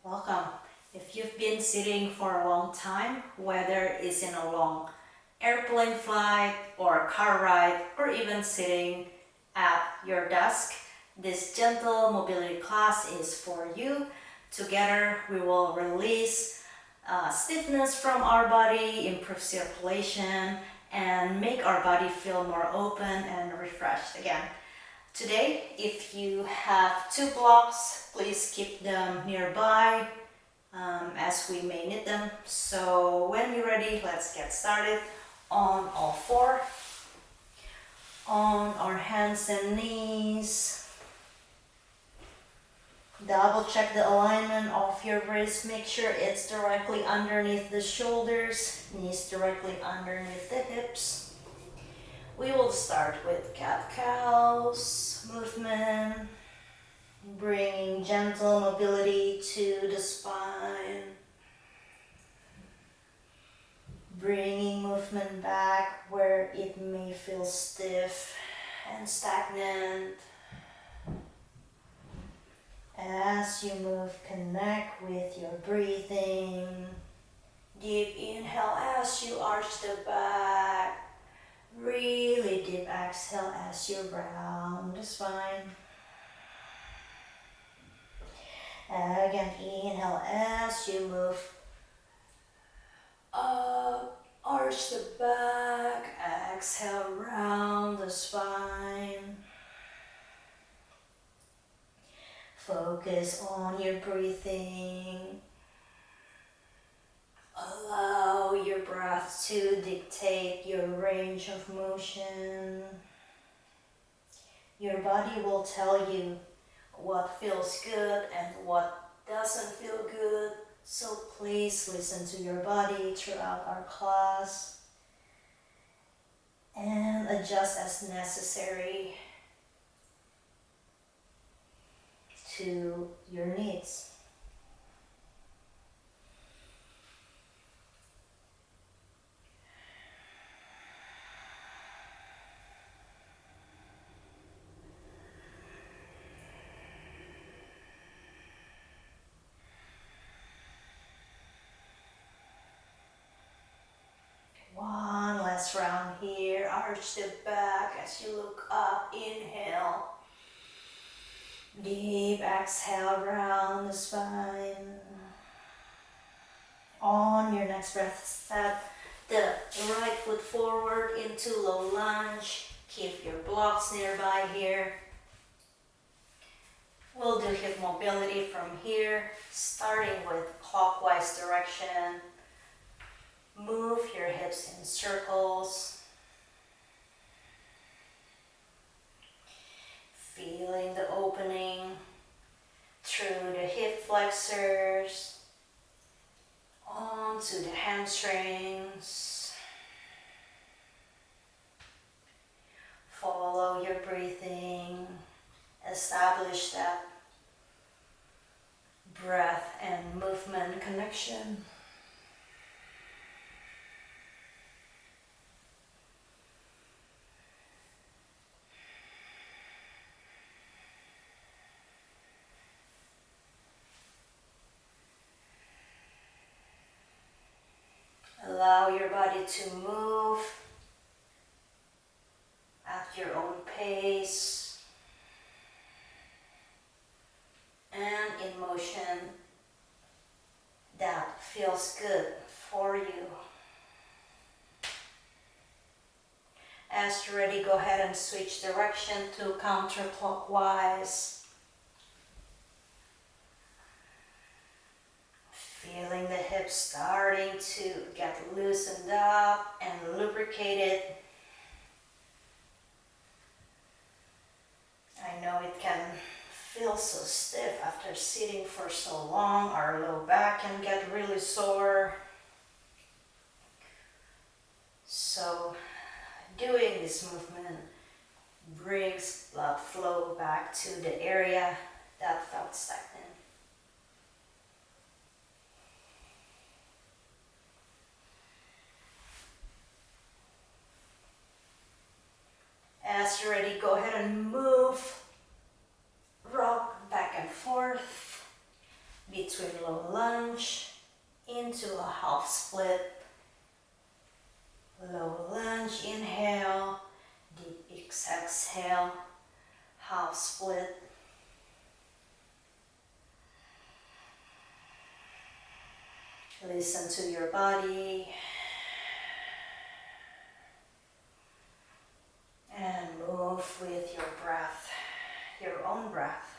Welcome. If you've been sitting for a long time, whether it's in a long airplane flight or a car ride, or even sitting at your desk, this gentle mobility class is for you. Together, we will release stiffness from our body, improve circulation, and make our body feel more open and refreshed again. Today, if you have 2 blocks, please keep them nearby as we may need them. So when you're ready, let's get started. On all four, on our hands and knees. Double check the alignment of your wrist. Make sure it's directly underneath the shoulders, knees directly underneath the hips. We will start with cat-cows movement, bringing gentle mobility to the spine, bringing movement back where it may feel stiff and stagnant. As you move, connect with your breathing. Deep inhale as you arch the back. Really deep exhale as you round the spine. Again, inhale as you move up, arch the back. Exhale, round the spine. Focus on your breathing. Allow your breath to dictate your range of motion. Your body will tell you what feels good and what doesn't feel good. So please listen to your body throughout our class and adjust as necessary to your needs. One last round here. Arch the back as you look up. Inhale. Deep exhale, round the spine. On your next breath, step the right foot forward into low lunge. Keep your blocks nearby here. We'll do hip mobility from here, starting with clockwise direction. Move your hips in circles. Feeling the opening through the hip flexors, onto the hamstrings. Follow your breathing. Establish that breath and movement connection. Allow your body to move at your own pace and in motion that feels good for you. As you're ready, go ahead and switch direction to counterclockwise. Feeling the hips starting to get loosened up and lubricated. I know it can feel so stiff after sitting for so long. Our low back can get really sore. So doing this movement brings blood flow back to the area that felt stagnant. As you're ready, go ahead and move, rock back and forth. between low lunge into a half split. Low lunge, inhale, deep exhale, half split. Listen to your body and move with your breath, your own breath.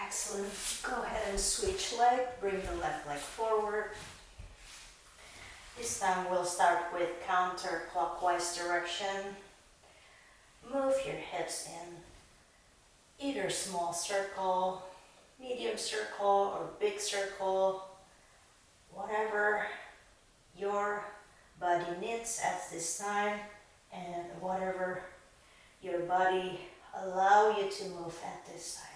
Excellent. Go ahead and switch leg. Bring the left leg forward. This time we'll start with counterclockwise direction. Move your hips in either small circle, medium circle, or big circle, whatever your body needs at this time and whatever your body allow you to move at this time.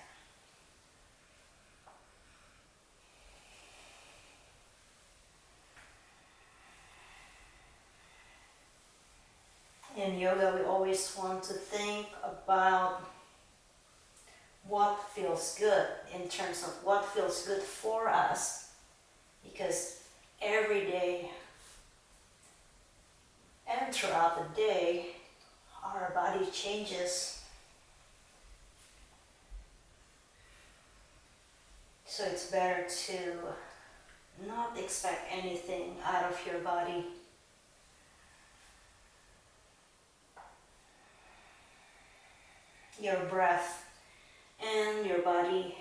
In yoga, we always want to think about what feels good in terms of what feels good for us, because every day and throughout the day, our body changes. So it's better to not expect anything out of your body. Your breath and your body,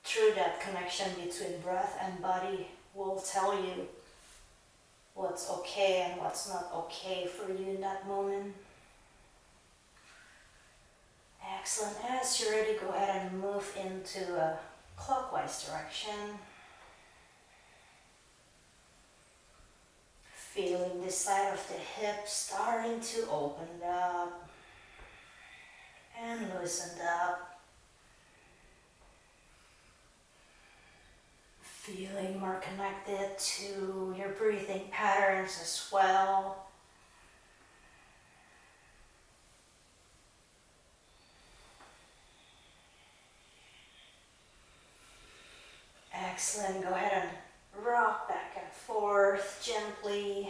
through that connection between breath and body, will tell you what's okay and what's not okay for you in that moment. Excellent. As you're ready, go ahead and move into a clockwise direction. Feeling this side of the hip starting to open up and loosened up. Feeling more connected to your breathing patterns as well. Excellent. Go ahead and rock back and forth gently.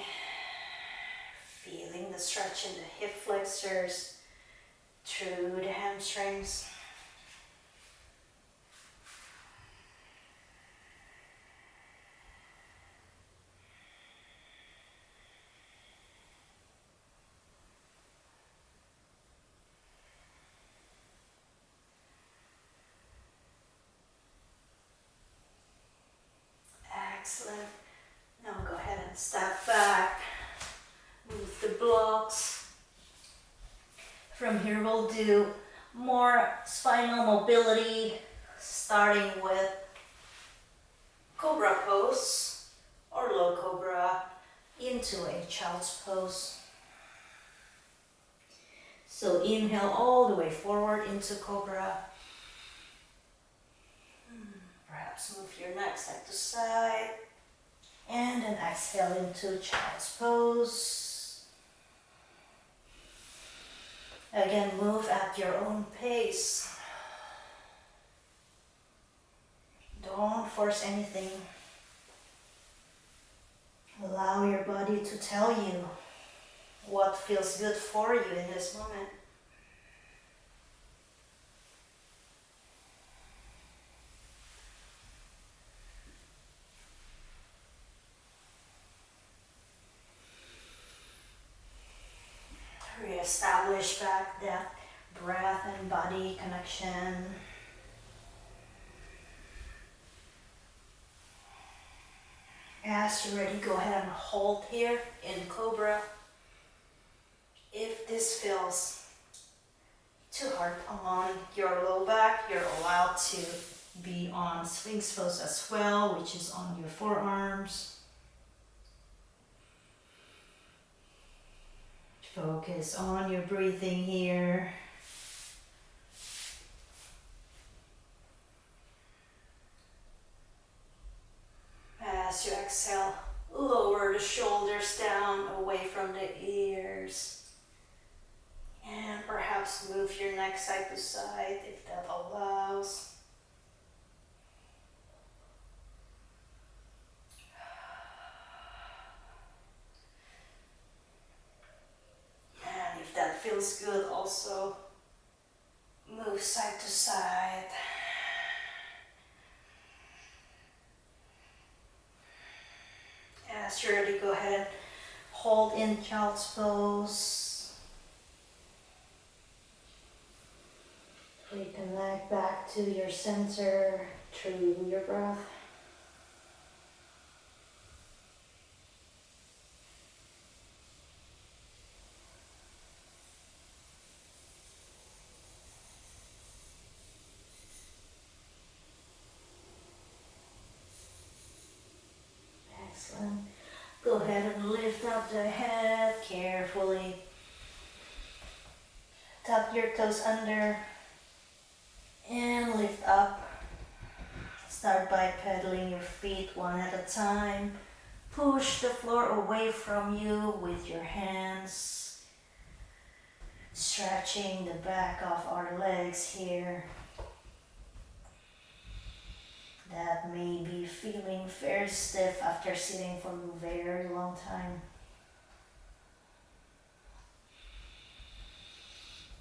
Feeling the stretch in the hip flexors through the hamstrings. Excellent. Now go ahead and step back. Move the blocks. From here we'll do more spinal mobility, starting with cobra pose or low cobra into a child's pose. So inhale all the way forward into cobra. Perhaps move your neck side to side. And then exhale into child's pose. Again, move at your own pace. Don't force anything. Allow your body to tell you what feels good for you in this moment. Reestablish back that breath and body connection. As you're ready, go ahead and hold here in cobra. If this feels too hard on your low back, you're allowed to be on Sphinx pose as well, which is on your forearms. Focus on your breathing here. neck side to side if that allows. And if that feels good, also move side to side. As you're ready, go ahead and hold in child's pose. Reconnect back to your center through your breath. Excellent. Go ahead and lift up the head carefully. Tuck your toes under and lift up. Start by pedaling your feet one at a time. Push the floor away from you with your hands. Stretching the back of our legs here. That may be feeling very stiff after sitting for a very long time.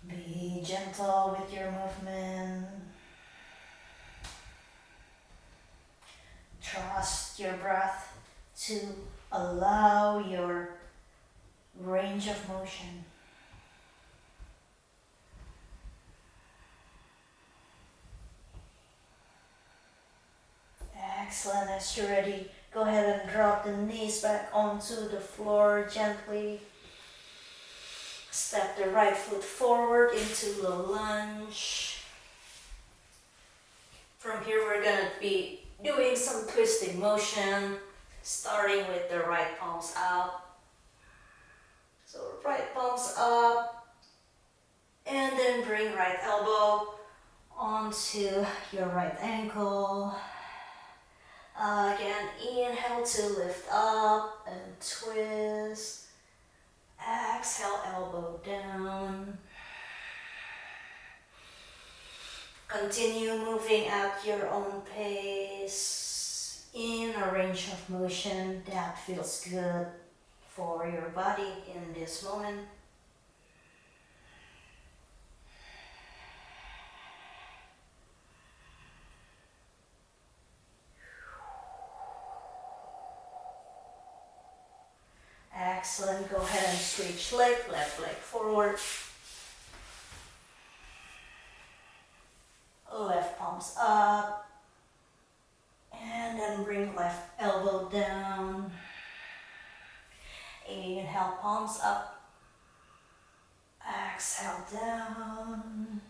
Be gentle with your movement. Trust your breath to allow your range of motion. Excellent. As you're ready, go ahead and drop the knees back onto the floor gently. Step the right foot forward into low lunge. From here, we're gonna be doing some twisting motion, starting with the right palms up. So right palms up, and then bring right elbow onto your right ankle. Again, inhale to lift up and twist. Exhale, elbow down. Continue moving at your own pace in a range of motion that feels good for your body in this moment. Excellent. Go ahead and switch leg, left leg forward. Left palms up. And then bring left elbow down. Inhale, palms up. Exhale, down.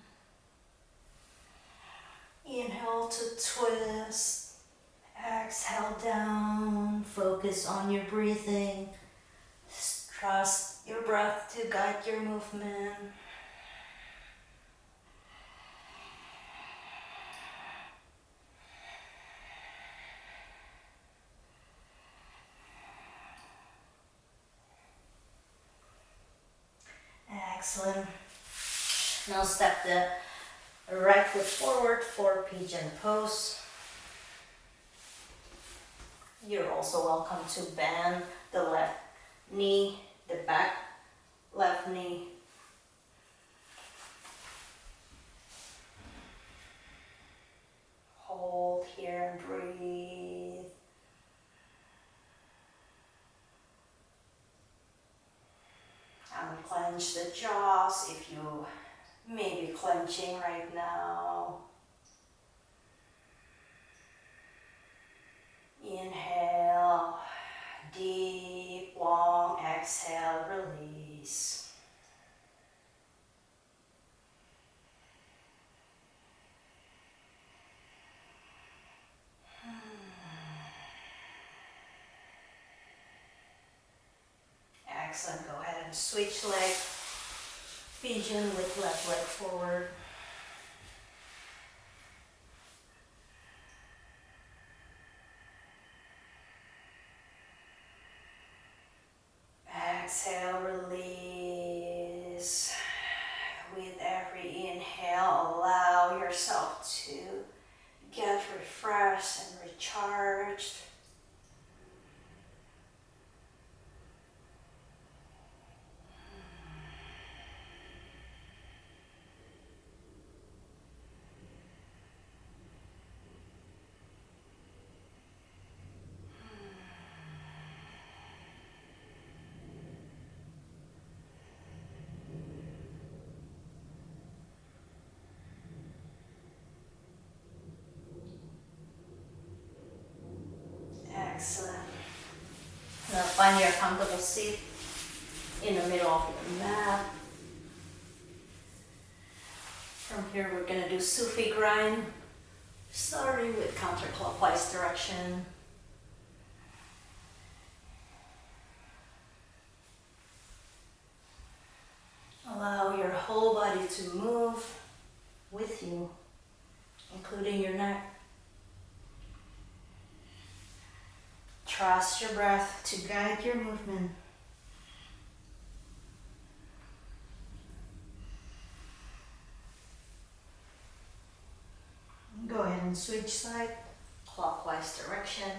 Inhale to twist. Exhale, down. Focus on your breathing. Trust your breath to guide your movement. Excellent. Now step the right foot forward for pigeon pose. You're also welcome to bend the left knee, the back left knee. Hold here and breathe. Unclench the jaws if you may be clenching right now. Inhale, deep, long exhale, release. Excellent. Go ahead and switch leg. Pigeon with left leg forward. Exhale, release. With every inhale, refreshed and recharged. Excellent. Now find your comfortable seat in the middle of your mat. From here we're going to do Sufi grind, starting with counterclockwise direction. Allow your whole body to move with you, including your neck. Trust your breath to guide your movement. Go ahead and switch side, clockwise direction.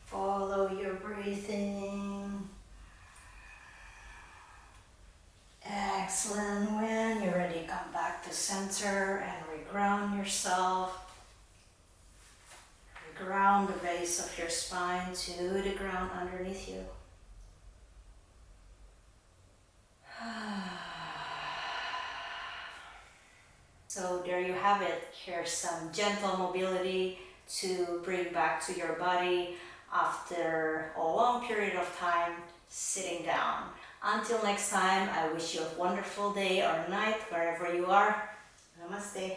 Follow your breathing. Excellent. When you're ready, come back to center and reground yourself. Ground the base of your spine to the ground underneath you. So there you have it. Here's some gentle mobility to bring back to your body after a long period of time sitting down. Until next time, I wish you a wonderful day or night wherever you are. Namaste.